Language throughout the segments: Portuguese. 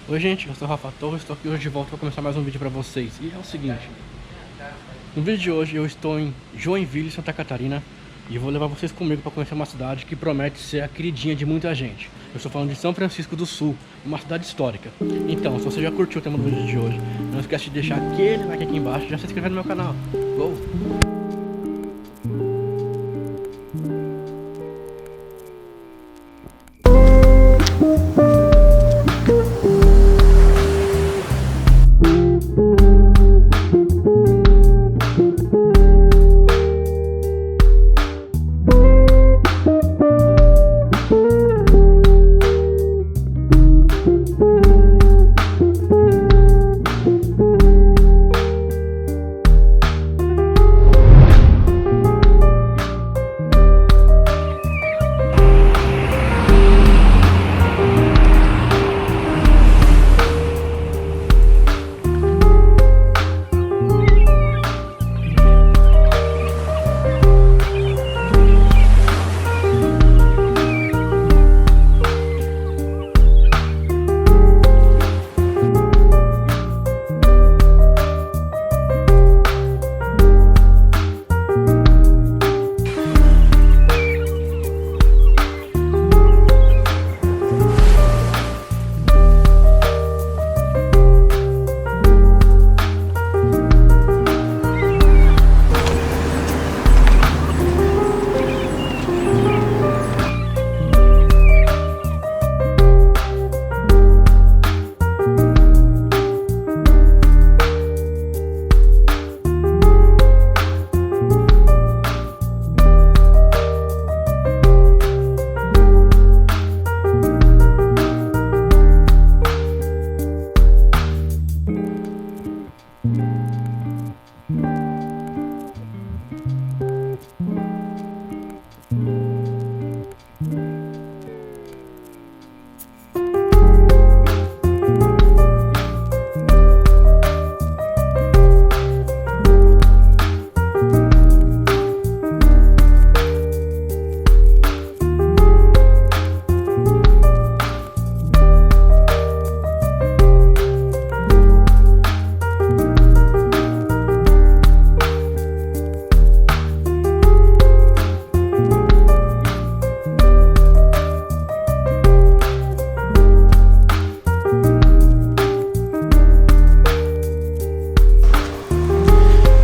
Oi gente, eu sou o Rafa Torres, estou aqui hoje de volta para começar mais um vídeo para vocês. E é o seguinte, no vídeo de hoje eu estou em Joinville, Santa Catarina, e vou levar vocês comigo para conhecer uma cidade que promete ser a queridinha de muita gente. Eu estou falando de São Francisco do Sul, uma cidade histórica. Então, se você já curtiu o tema do vídeo de hoje, não esquece de deixar aquele like aqui embaixo e já se inscrever no meu canal. Go!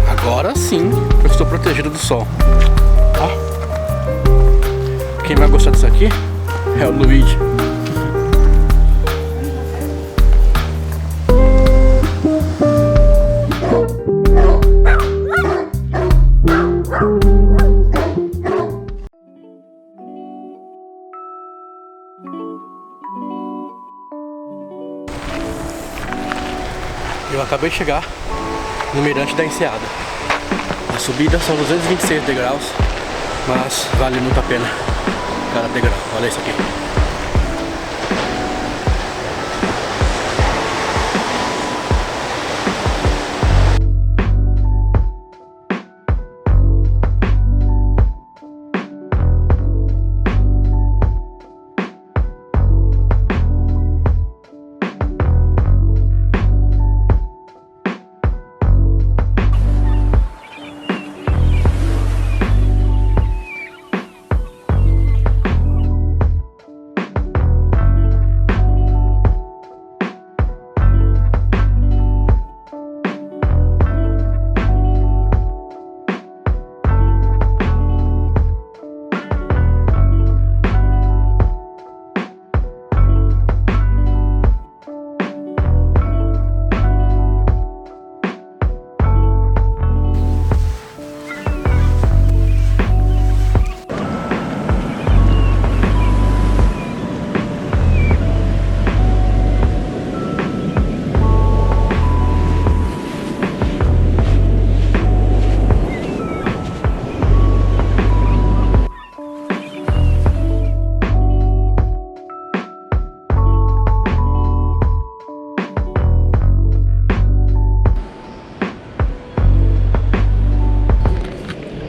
Agora sim eu estou protegido do sol. Ó, quem vai gostar disso aqui é o Luigi. Eu acabei de chegar no mirante da Enseada. A subida são 226 degraus, mas vale muito a pena cada degrau. Olha isso aqui.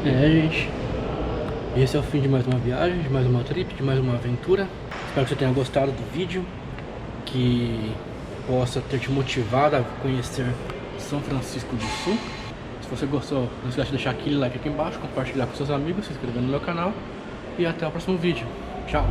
Gente, esse é o fim de mais uma viagem, de mais uma trip, de mais uma aventura. Espero que você tenha gostado do vídeo, que possa ter te motivado a conhecer São Francisco do Sul. Se você gostou, não esquece de deixar aquele like aqui embaixo, compartilhar com seus amigos, se inscrever no meu canal e até o próximo vídeo. Tchau!